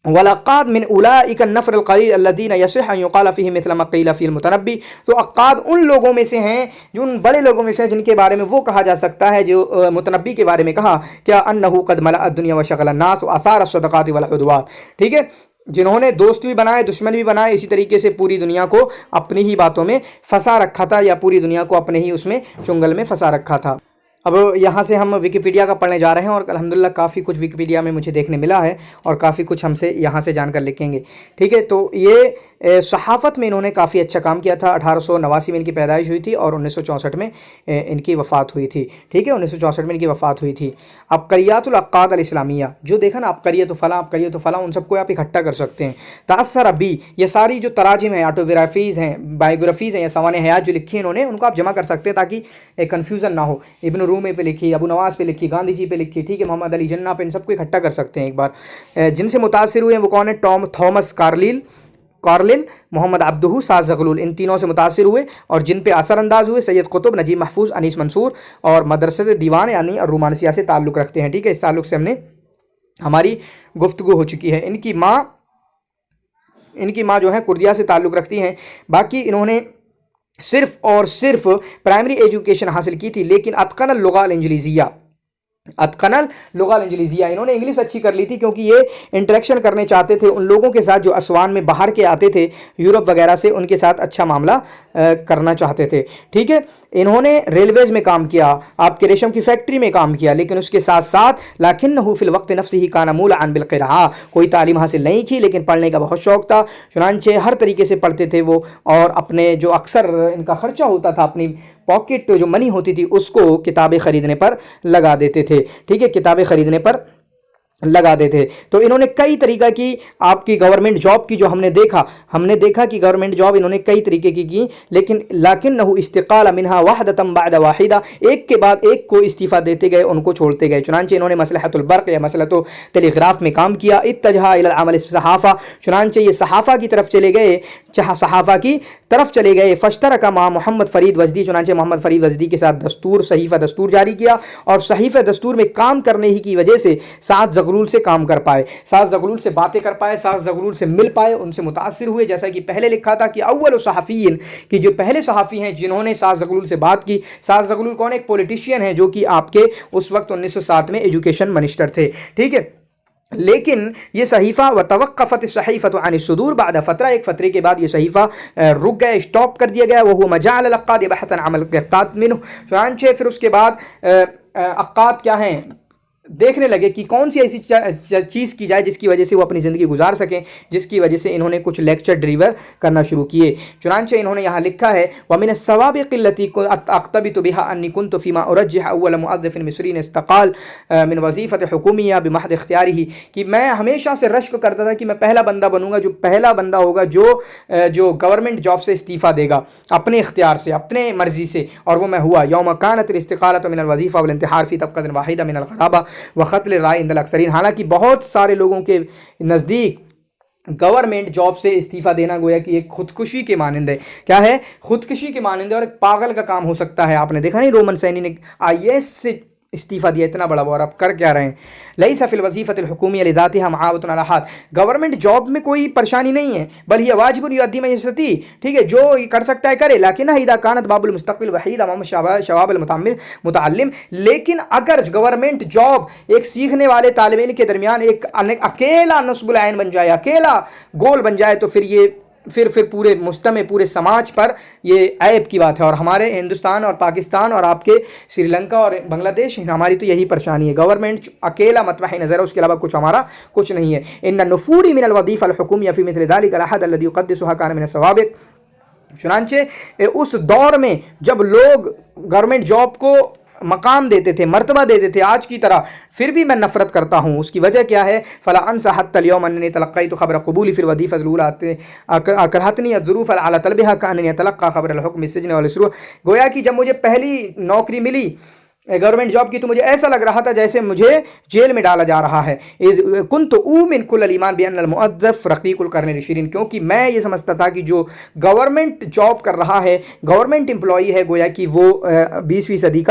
वलक़ाद मिन उलाइक नफ़र अल-क़लील अल्लज़ीना यसिह अन युक़ाल फ़ीहिम मिस्ल मा क़ील फ़ील मुतनब्बी, तो अक़ाद उन लोगों में से हैं, जो उन बड़े लोगों में से हैं जिनके बारे में वो कहा जा सकता है जो मुतनब्बी के बारे में कहा क्या अन्नहु क़द मलअ दुनिया व शग़ल अन्नास व असार अस्सदक़ात वल उदवात, ठीक है, जिन्होंने दोस्त भी बनाए दुश्मन भी बनाए, इसी तरीके से पूरी दुनिया को अपनी ही बातों में फंसा रखा था या पूरी दुनिया को अपने ही उसमें चुंगल में फंसा रखा था। अब यहाँ से हम विकिपीडिया का पढ़ने जा रहे हैं और अल्हम्दुलिल्लाह काफ़ी कुछ विकिपीडिया में मुझे देखने मिला है और काफ़ी कुछ हमसे यहाँ से जानकर लिखेंगे, ठीक है। तो ये सहाफ़त में इन्होंने काफ़ी अच्छा काम किया था। 1889 में इनकी पैदाइश हुई थी और 1964 में इनकी वफ़ात हुई थी, ठीक है, 1964 में इनकी वफ़ात हुई थी। अब्क़रियातुल अक़ाद अल इस्लामिया, जो देखा ना अब्क़रियत फ़लाँ उन सबको आप इकट्ठा कर सकते हैं। तअस्सर बी, ये सारी जो तराजिम हैं, ऑटोग्राफीज़ हैं, बायोग्राफीज़ हैं या सवाने हयात जो लिखी हैं इन्होंने, उनको आप जमा कर सकते हैं ताकि कन्फ्यूज़न ना हो। इब्न रूमी पे लिखी, अबू नवास पे लिखी, गांधी जी पे लिखी, ठीक है, मोहम्मद अली जिन्ना पे, इन सबको इकट्ठा कर सकते हैं एक बार। जिनसे मुतासिर हुए हैं वो कौन है? थॉमस कार्लिल, मोहम्मद अब्दुहू, साज़ ज़ग़लूल, इन तीनों से मुतासिर हुए और जिन पे असरअंदाज हुए सैयद कुतुब, नजीब महफूज, अनीस मंसूर और मदरसे दीवान यानी रोमानसिया से ताल्लुक़ रखते हैं, ठीक है। इस ताल्लुक़ से हमने हमारी गुफ्तगू हो चुकी है। इनकी माँ जो है कुर्दिया से ताल्लुक़ रखती हैं। बाकी इन्होंने सिर्फ़ और सिर्फ प्राइमरी एजुकेशन हासिल की थी, लेकिन अतक़नल लुग़ा लुग़ा इंजलीज़िया, इन्होंने इंग्लिश अच्छी कर ली थी क्योंकि ये इंटरेक्शन करने चाहते थे उन लोगों के साथ जो असवान में बाहर के आते थे यूरोप वगैरह से, उनके साथ अच्छा मामला करना चाहते थे, ठीक है। इन्होंने रेलवेज़ में काम किया, आपके रेशम की फैक्ट्री में काम किया, लेकिन उसके साथ साथ लाकिन्नहु फ़िल वक़्ति नफ़्सिही काना मूलअन बिल क़िराअह, कोई तालीम हासिल नहीं की लेकिन पढ़ने का बहुत शौक़ था, चुनांचे हर तरीके से पढ़ते थे वो, और अपने जो अक्सर इनका ख़र्चा होता था, अपनी पॉकेट जो मनी होती थी उसको किताबें ख़रीदने पर लगा देते थे, ठीक है, किताबें ख़रीदने पर लगा देते। तो इन्होंने कई तरीक़ा की आपकी गवर्नमेंट जॉब की, जो हमने देखा कि गवर्नमेंट जॉब इन्होंने कई तरीके की, लेकिन लाकिन्नहु इस्तिक़ाल मिनहा वाहिदतम बअद वाहिदा, एक के बाद एक को इस्तीफ़ा देते गए, उनको छोड़ते गए। चुनांचे इन्होंने मसलहतुल बर्क़ या मसलहतुल टेलीग्राफ में काम किया। इत्तजहा इलल अमल सहाफ़ा, चुनांचे ये सहाफ़ा की तरफ चले गए, सहाफ़ा की तरफ चले गए। फश्तरका मा मोहम्मद फ़रीद वज़दी, चुनांचे मोहम्मद फ़रीद वज़दी के साथ सहीफ़ा दस्तूर जारी किया और सहीफ़ा दस्तूर में काम करने ही की वजह से साथ ज़ग़लूल से काम कर पाए, साथ ज़ग़लूल से बातें कर पाए, साथ ज़ग़लूल से मिल पाए, उनसे मुतासिर हुए। जैसा कि पहले लिखा था कि अव्वल सहाफ़ीन, कि जो पहले सहाफ़ी हैं जिन्होंने साथ ज़ग़लूल से बात की। साथ ज़ग़लूल कौन? एक पॉलिटिशियन है जो कि आपके उस वक्त 1907 में एजुकेशन मिनिस्टर थे, ठीक है। लेकिन ये सहीफ़ा व तवक़्क़फ़त सहीफ़तु अन सुदूर बाद फ़तरा, एक फ़तरे के बाद ये सहीफ़ा रुक गया, स्टॉप कर दिया गया। वह हुआ मजाल अक़ाद बहसन अमल क़ात मिन्हु, चुनांचे फिर उसके बाद अक़ाद क्या हैं देखने लगे कि कौन सी ऐसी चीज़ की जाए जिसकी वजह से वो अपनी ज़िंदगी गुजार सकें, जिसकी वजह से इन्होंने कुछ लेक्चर डिलीवर करना शुरू किए। चुनांचे इन्होंने यहाँ लिखा है वमिन सवाबिक़ अल्लती अक़्तबितु बिहा अन्नी कुन्तु फ़ीमा उरज्जिह अव्वल मुअज़्ज़िफ़िन मिस्रीन इस्तक़ाल मिन वज़ीफ़त हुकूमिया बिमहद इख्तियारिही, कि मैं हमेशा से रश्क करता था कि मैं पहला बंदा बनूंगा, जो पहला बंदा होगा जो गवर्नमेंट जॉब से इस्तीफ़ा देगा अपने इख्तियार से, अपने मर्ज़ी से, और वो मैं हुआ। यौम कानत इस्तिक़ालतु मिनल वज़ीफ़ा वल इंतिहार फ़ी तबक़तिन वाहिदा मिनल ग़राबा व क़त्ल राय इंदल अक्सरीन। हालांकि बहुत सारे लोगों के नज़दीक गवर्नमेंट जॉब से इस्तीफ़ा देना गोया कि एक खुदकुशी के मानंद है। क्या है? खुदकुशी के मानंद है और एक पागल का काम हो सकता है। आपने देखा नहीं, रोमन सैनी ने IAS से इस्तीफ़ा दिया, इतना बड़ा, और अब कर क्या रहे हैं? लैसा फ़िल वज़ीफ़तिल हुकूमिया लिज़ातिहा मुआवतुन अला हाद, गवर्नमेंट जॉब में कोई परेशानी नहीं है, बल हिय वाजिबुन युअद्दी मा यस्तती, ठीक है, जो ये कर सकता है करे। लाकिन इज़ा कानत बाबुल मुस्तक़बिल वहीद अमाम शबाबिल मुतअल्लिम, लेकिन अगर गवर्नमेंट जॉब एक सीखने वाले तालिब इल्म के दरमियान एक अकेला नस्बुल ऐन बन जाए, अकेला गोल बन जाए, तो फिर ये फिर पूरे मुस्तमे, पूरे समाज पर ये ऐब की बात है। और हमारे हिंदुस्तान और पाकिस्तान और आपके श्रीलंका और बांग्लादेश, हमारी तो यही परेशानी है, गवर्नमेंट अकेला मतवाही नज़र है, उसके अलावा कुछ हमारा कुछ नहीं है। इन्न नुफूरी मिनल वज़ीफ़ा अल हुकूमिया फ़ी मिस्ल ज़ालिका अल अहद अल्लज़ी युक़द्दिसुहा कान मिन अस्सवाबिक़, चुनांचे उस दौर में जब लोग गवर्नमेंट जॉब को मकाम देते थे, मर्तबा देते थे आज की तरह, फिर भी मैं नफ़रत करता हूँ। उसकी वजह क्या है? फ़ला अनसा हत्ता अल-यौम अन्नी तलक़्क़ैतु ख़बर क़बूली फ़िल वज़ीफ़तिल ऊला करहतनी अज़्ज़ुरूफ़ अला तलबिहा कअन्नी अतलक़्क़ा ख़बर अल-हुक्म मिस्सिजन वल-उसरूह, गोया कि जब मुझे पहली नौकरी मिली गवर्नमेंट जॉब की, तो मुझे ऐसा लग रहा था जैसे मुझे जेल में डाला जा रहा है। कुंत ऊमिन कुल ईमान बिअन अल मुअद्दफ़ रक़ीक़ुल क़र्निल शिरीन, क्योंकि मैं ये समझता था कि जो गवर्नमेंट जॉब कर रहा है, गवर्नमेंट एम्प्लॉई है, गोया कि वो 20वीं सदी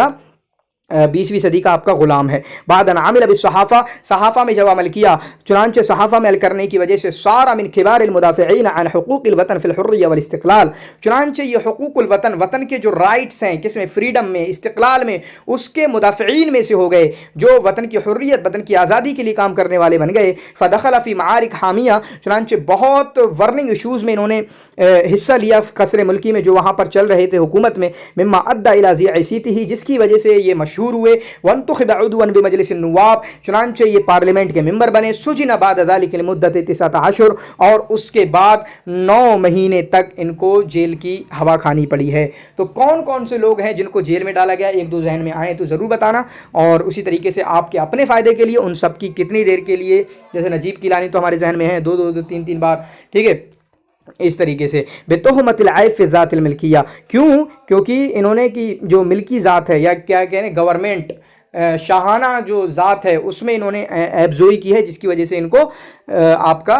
का आपका ग़ुलाम है। बाद आमिल बिस सहाफ़ा, सहाफ़ा में जब अमल किया, चुनांचे सहाफ़ा में अमल करने की वजह से सारा मिन किबारिल मुदाफ़िईन अन हुकूक़िल वतन फ़िल हुर्रिय्या वल इस्तिक़लाल, चुनांचे ये हुकूक़ुल वतन, वतन के जो राइट्स हैं, किसमें, फ्रीडम में, इस्तिक़लाल में, उसके मुदाफ़िईन में से हो गए, जो वतन की हुर्रियत, वतन की आज़ादी के लिए काम करने वाले बन गए। फ़दख़ल फ़ी मआरिक हामिया, चुनांचे बहुत वर्निंग इशूज़ में इन्होंने हिस्सा लिया कसर मुल्की में, जो वहाँ पर चल रहे थे हुकूमत में, मिम्मा अद्दा इला ज़िअसीतिही, जिसकी वजह से ये मशहूर हुए। वंतुखिदा उद्वन बिमजलिस नवाब, चुनांचे ये पार्लियामेंट के मेंबर बने। सुजिना बाद ज़ालिक लिमुद्दत 19 अशहुर, और उसके बाद 9 महीने तक इनको जेल की हवा खानी पड़ी है। तो कौन कौन से लोग हैं जिनको जेल में डाला गया, एक दो जहन में आए तो ज़रूर बताना। और उसी तरीके से आपके अपने फ़ायदे के लिए उन सब की कितनी देर के लिए, जैसे नजीब कीलानी तो हमारे जहन में है, दो 3 बार, ठीक है, इस तरीके से बेतोहमतिल ऐब फ़ी ज़ातिल मिल्किया, क्यों, क्योंकि इन्होंने की जो मिल्की ज़ात है, या क्या कहें, गवर्नमेंट शाहाना जो ज़ात है, उसमें इन्होंने ऐबज़ोई की है, जिसकी वजह से इनको आपका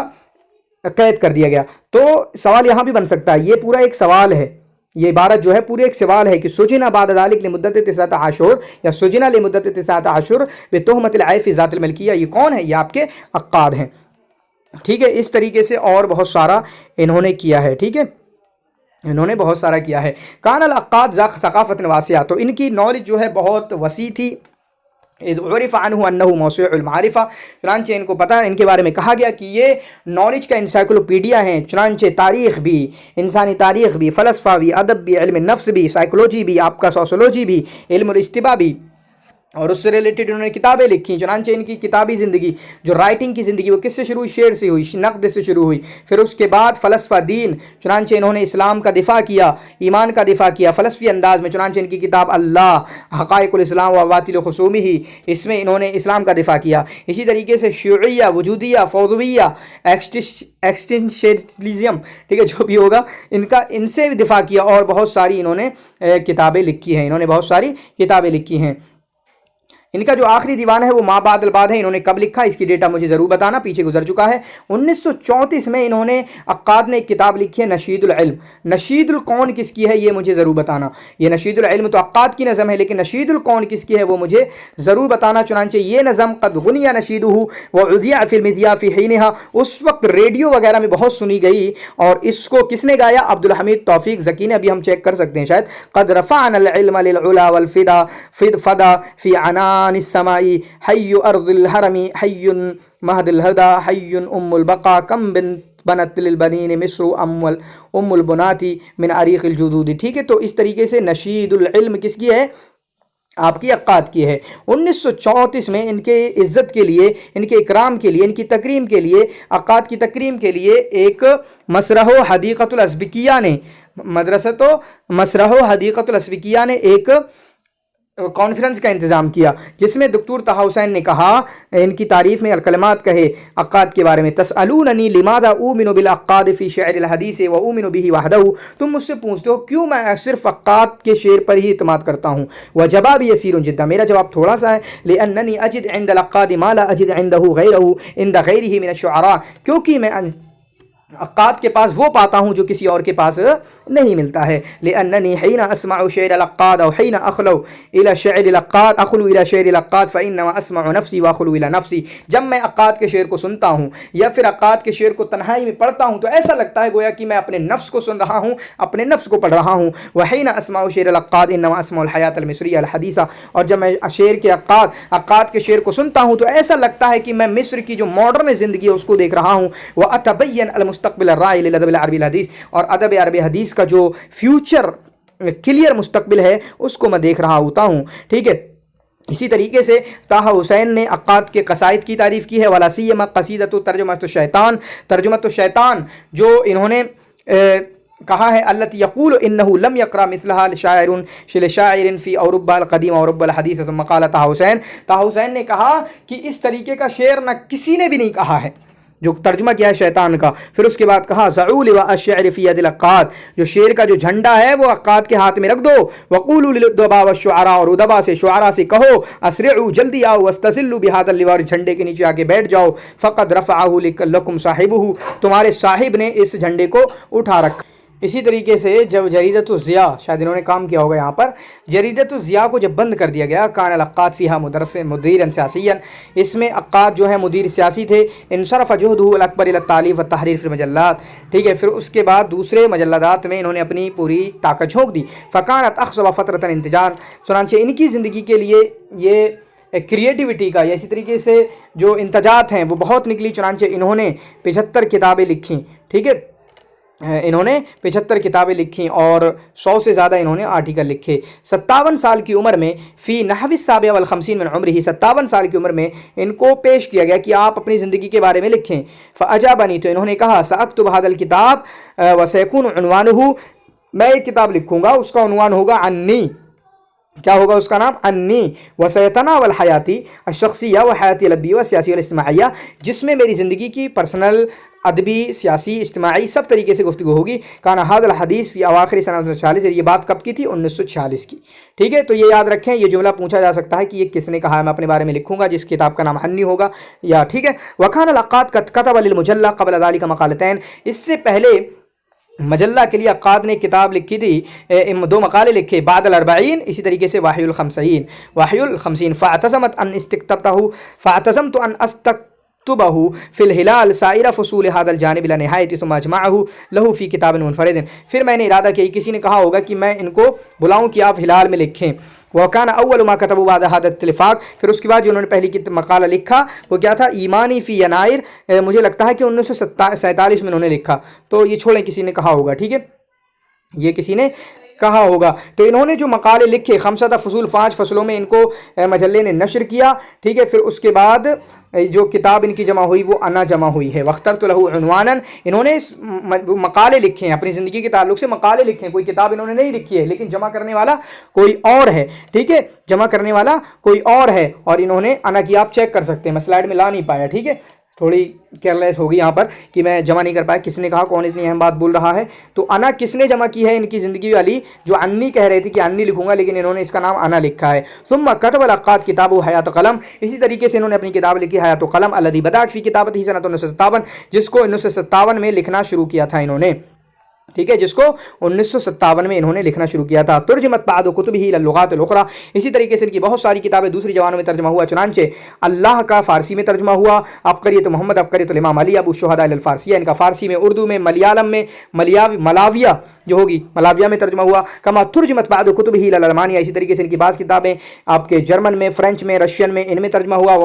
कैद कर दिया गया। तो सवाल यहाँ भी बन सकता है, ये पूरा एक सवाल है, ये इबारत जो है पूरे एक सवाल है कि सुजिना बाद ज़ालिक लिमुद्दत 19 अशहुर या सुजिना लिमुद्दत 19 अशहुर बेतोहमतिल ऐब फ़ी ज़ातिल मिल्किया, ये कौन है? ये आपके अक्काद हैं, ठीक है। इस तरीके से और बहुत सारा इन्होंने किया है, ठीक है, इन्होंने बहुत सारा किया है। कानल अक्काद सकाफ़तन वासिया, तो इनकी नॉलेज जो है बहुत वसी थी। उरिफ़ अन्हु अन्नहु मौसूउल मारिफ़ा, चुनांचे इनको पता है, इनके बारे में कहा गया कि ये नॉलेज का इंसाइक्लोपीडिया हैं। चुनांचे तारीख़ भी, इंसानी तारीख़ भी, फ़लसफ़ा भी, अदब भी, इल्म नफ्स भी, साइकोलॉजी भी, आपका सोशोलॉजी भी, इल्मुल इज्तिबा भी, और उससे रिलेटेड उन्होंने किताबें लिखी। चुनांचे इनकी किताबी ज़िंदगी, जो राइटिंग की ज़िंदगी, वो किससे शुरू हुई? शेर से हुई, नक़द से शुरू हुई। फिर उसके बाद फ़लसफ़ा दीन, चुनांचे इन्होंने इस्लाम का दिफ़ा किया, ईमान का दिफ़ा किया फ़लसफ़ी अंदाज़ में। चुनांचे इनकी किताब अल्लाह हक़ाइक़ुल इस्लाम व बातिल ख़ुसूमिही, इसमें इन्होंने इस्लाम का दिफ़ा किया। इसी तरीके से शुइया, वजूदिया, फौज़विया, एक्सटेंशनलिज़म, ठीक है, जो भी होगा, इनका इनसे भी दिफ़ा किया। और बहुत सारी इन्होंने किताबें लिखी हैं, इन्होंने बहुत सारी किताबें लिखी हैं। इनका जो आखिरी दीवान है वो मा बादल बाद है। इन्होंने कब लिखा, इसकी डेटा मुझे ज़रूर बताना, पीछे गुजर चुका है। 1934 में इन्होंने अक्काद ने एक किताब लिखी है नशीदुल इल्म। नशीदुल कौन किसकी है ये मुझे ज़रूर बताना। ये नशीदुल इल्म तो अक्काद की नज़म है, लेकिन नशीदुल कौन किसकी है वो मुझे ज़रूर बताना। चुनांचे ये नज़म क़द गुनिया नशीदुहु व उदिया फ़िल मिज़िया फ़ी हीनिहा, उस वक्त रेडियो वगैरह में बहुत सुनी गई। और इसको किसने गाया? अब्दुल हमीद तौफीक ज़की ने। अभी हम चेक कर सकते हैं शायद। क़द रफ़अनल इल्म लिल उला वल फ़दा फ़ी अना समाई हय्यु अर्ज़िल हरमी हय्युन महदिल हदा हय्युन उम्मुल बका कम बिन बनत लिल बनीन मिस्र उम्मुल बुनाती मिन अरीक़िल जुदूदी, ठीक है। तो इस तरीके से नशीदुल इल्म किसकी है? आपकी अक्काद की है। 1934 में इनके इज़्ज़त के लिए, इनके इकराम के लिए, इनकी तकरीम के लिए, अक्काद की तकरीम के लिए एक मसरह हदीक़तुल अस्बिकिया ने, मदरसतो मसरह हदीक़तुल अस्बिकिया ने एक कॉन्फ्रेंस का इंतज़ाम किया, जिसमें डॉक्टर ताहा हुसैन ने कहा, इनकी तारीफ़ में अलकलमात कहे अक्काद के बारे में। तसअलूननी लिमादा उमिनु बिल अक्काद फ़ी शअरिल हदीस व उमिनु बिही वहदहु, तुम मुझसे पूछते हो क्यों मैं सिर्फ अक्काद के शेर पर ही इत्माद करता हूँ। व जवाबी यसीरुन जिद्दा, मेरा जवाब थोड़ा सा है। लिअन्ननी अजिद इंदल अक्काद मा ला अजिद इंदहु गैरहु इंद गैरिही मिन अश्शुअरा, क्योंकि मैं अक्काद के पास वो पाता हूँ जो किसी और के पास नहीं मिलता है। लिअन्ननी हिना अस्मअु शेर अल-अक्काद और हिना अखलु इला शेर अल-अक्काद अखलु इला शेर अल-अक्काद फ़इन्नमा अस्मअु नफ्सी व अखलु इला नफ्सी, जब मैं अक्काद के शेर को सुनता हूँ या फिर अक्काद के शेर को तन्हाई में पढ़ता हूँ तो ऐसा लगता है गोया कि मैं अपने नफ्स को सुन रहा हूँ, अपने नफ्स को पढ़ रहा हूँ। व हिना अस्मअु शेर अल-अक्काद इन्नमा अस्मअु अल-हयात अल-मिस्रिया अल-हदीसा, और जब मैं शेर के अक्काद के शेर को सुनता हूँ तो ऐसा लगता है कि मैं मिस्र की जो मॉडर्न ज़िंदगी है उसको देख रहा हूँ। व अतबय्यन अल-मुस्तक़बिल अर्राइ लिल अदब अल-अरबी अल-हदीस, और अदब अरबी हदीस का जो फ्यूचर क्लियर मुस्तकबिल है उसको मैं देख रहा होता हूँ, ठीक है। इसी तरीके से ताहा हुसैन ने अक्काद के कसाइद की तारीफ़ की है। वला सियमा क़सीदतु तर्जुमतु शैतान, जो इन्होंने कहा है अल्लती यक़ूलु इन्नहु लम यक़रा मिस्लहा लिशाइरिन फ़ी औरुब्बा अल-क़दीम और औरुब्बा अल-हदीस। मक़ाला ताहा हुसैन ने कहा कि इस तरीके का शेर न किसी ने भी नहीं कहा है, جو ترجمہ کیا ہے شیطان کا. پھر اس کے بعد کہا ضعوا لواء الشعر فی ید العقاد، جو شعر کا جو جھنڈا ہے وہ عقاد کے ہاتھ میں رکھ دو. وقولوا للادباء والشعراء، اور ادبا سے شعراء سے کہو اسرعوا جلدی آؤ، واستظلوا بهذا اللواء، جھنڈے کے نیچے آ کے بیٹھ جاؤ. فقد رفعه لكم صاحبه، تمہارے صاحب نے اس جھنڈے کو اٹھا رکھا. اسی طریقے سے جب جریدۃ الضیاء، شاید انہوں نے کام کیا ہوگا یہاں پر، جریدۃ الضیاء کو جب بند کر دیا گیا، کان العقاد فیہا مدیرا سیاسیا، اس میں عقاد جو ہے مدیر سیاسی تھے. انصرف جہدہ الاکبر الی التالیف والتحریر فی المجلات، ٹھیک ہے. پھر اس کے بعد دوسرے مجلدات میں انہوں نے اپنی پوری طاقت جھونک دی. فکانت اخصب فترۃ انتجار، چنانچہ ان کی زندگی کے لیے یہ کریٹیوٹی کا یا اسی طریقے سے جو انتجات ہیں وہ بہت نکلی. چنانچہ انہوں نے 75 کتابیں لکھیں، ٹھیک ہے. انہوں نے 75 کتابیں لکھیں اور 100 سے زیادہ انہوں نے آرٹیکل لکھے. 57 سال کی عمر میں فی نحو السابع والخمسین من عمرہ، 57 سال کی عمر میں ان کو پیش کیا گیا کہ آپ اپنی زندگی کے بارے میں لکھیں. فاجابنی، تو انہوں نے کہا ساکتب ھذا الکتاب وسیکون عنوانہ، میں ایک کتاب لکھوں گا، اس کا عنوان ہوگا عنی. کیا ہوگا اس کا نام؟ انی. وسیتناول حیاتی الشخصیہ و حیاتی الادبی و سیاسی والاجتماعیہ، جس میں میری زندگی کی پرسنل، ادبی، سیاسی، اجتماعی سب طریقے سے گفتگو ہوگی. کانا ھذا الحدیث فی اواخر سنہ 1946، یہ بات کب کی تھی؟ 1946 کی. ٹھیک ہے، تو یہ یاد رکھیں، یہ جملہ پوچھا جا سکتا ہے کہ یہ کس نے کہا ہے. میں اپنے بارے میں لکھوں گا جس کتاب کا نام انی ہوگا، یا ٹھیک ہے. وکان العقاد کتب للمجلہ قبل ذلك مقالتین، اس سے پہلے مجلہ کے لیے عقاد نے کتاب لکھی تھی، 2 مقالے لکھے. بعد الاربعین، اسی طریقے سے وحی الخمسین. فاعتزمت ان استكتبه في الهلال سائر فصول هذا الجانب الى نهایت ثم اجمعه له في کتاب منفرد. پھر میں نے ارادہ کیا، کسی نے کہا ہوگا کہ میں ان کو بلاؤں کہ آپ ہلال میں لکھیں. وكان اول ما كتبوا بعد هذا الاتفاق، پھر اس کے بعد جو انہوں نے پہلی مقالہ لکھا وہ کیا تھا؟ ایمانی فی ینائر، مجھے لگتا ہے کہ 1947 میں انہوں نے لکھا. تو یہ چھوڑیں، کسی نے کہا ہوگا، ٹھیک ہے، یہ کسی نے کہا ہوگا. تو انہوں نے جو مقالے لکھے 5 فصول، 5 فصلوں میں ان کو مجلے نے نشر کیا، ٹھیک ہے. پھر اس کے بعد جو کتاب ان کی جمع ہوئی وہ انا جمع ہوئی ہے. واخترت له عنوانا، انہوں نے مقالے لکھے ہیں، اپنی زندگی کے تعلق سے مقالے لکھے ہیں. کوئی کتاب انہوں نے نہیں لکھی ہے، لیکن جمع کرنے والا کوئی اور ہے، ٹھیک ہے، جمع کرنے والا کوئی اور ہے. اور انہوں نے انا کی آپ چیک کر سکتے ہیں، میں سلائڈ میں لا نہیں پایا، ٹھیک ہے، تھوڑی کیئرلیس ہوگی یہاں پر کہ میں جمع نہیں کر پایا. کس نے کہا؟ کون اتنی اہم بات بول رہا ہے؟ تو انا کس نے جمع کی ہے؟ ان کی زندگی والی جو انی کہہ رہی تھی کہ انی لکھوں گا، لیکن انہوں نے اس کا نام انا لکھا ہے. ثم كتب العقاد کتاب حیات قلم، اسی طریقے سے انہوں نے اپنی کتاب لکھی حیات قلم الذی بدأ فی کتابتہ سنۃ 1957، جس کو 1957 میں لکھنا شروع کیا تھا انہوں نے، ٹھیک ہے، جس کو 1957 میں انہوں نے لکھنا شروع کیا تھا. ترجمت بعض کتبہ الی اللغات الاخرى، اسی طریقے سے ان کی بہت ساری کتابیں دوسری زبانوں میں ترجمہ ہوا. چنانچہ اللہ کا فارسی میں ترجمہ ہوا، عبقریت محمد، عبقریت الامام علی، ابو الشہداء الفارسیہ، ان کا فارسی میں، اردو میں، ملیالم میں، ملاویہ جو ہوگی ملاویہ میں ترجمہ ہوا. کما ترجمت بعض کتبہ الی الالمانیہ، اسی طریقے سے ان کی بعض کتابیں آپ کے جرمن میں، فرینچ میں، رشین میں، ان میں ترجمہ ہوا.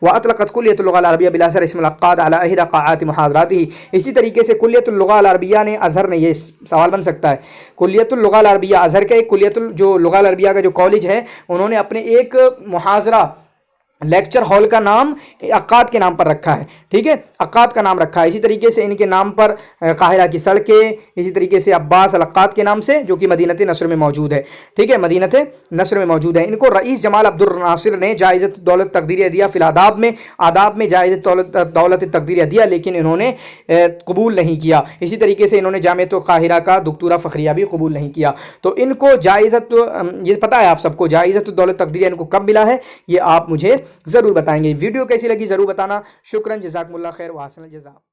واطلقت کلیۃ اللغہ العربیہ بالاثر اسم العقاد علی احدى قاعات محاضراتہ، اسی طریقے سے کلیۃ اللغہ العربیہ نے، اظہر نے، یہ سوال بن سکتا ہے، کلیۃ اللغہ العربیہ، اظہر کا ایک کلیۃ جو لغہ العربیہ کا جو کالج ہے، انہوں نے اپنے ایک محاضرہ لیکچر ہال کا نام عقاد کے نام پر رکھا ہے، ٹھیک ہے، عقاد کا نام رکھا ہے. اسی طریقے سے ان کے نام پر قاہرہ کی سڑکیں، اسی طریقے سے عباس العقاد کے نام سے، جو کہ مدینۃ نصر میں موجود ہے، ٹھیک ہے، مدینۃ نصر میں موجود ہے. ان کو رئیس جمال عبد الناصر نے جائزۃ دولت تقدیریہ دیا فی الآداب میں، آداب میں جائزۃ دولت تقدیریہ دیا، لیکن انہوں نے قبول نہیں کیا. اسی طریقے سے انہوں نے جامعۃ القاہرہ کا دکتورہ فخریہ بھی قبول نہیں کیا. تو ان کو جائزۃ، یہ پتہ ہے آپ سب کو، جائزۃ دولت تقدیریہ ان کو کب ملا ہے یہ آپ مجھے ضرور بتائیں گے. ویڈیو کیسی لگی ضرور بتانا. شکراً، جزاکم اللہ خیر، وحسن الجزاء.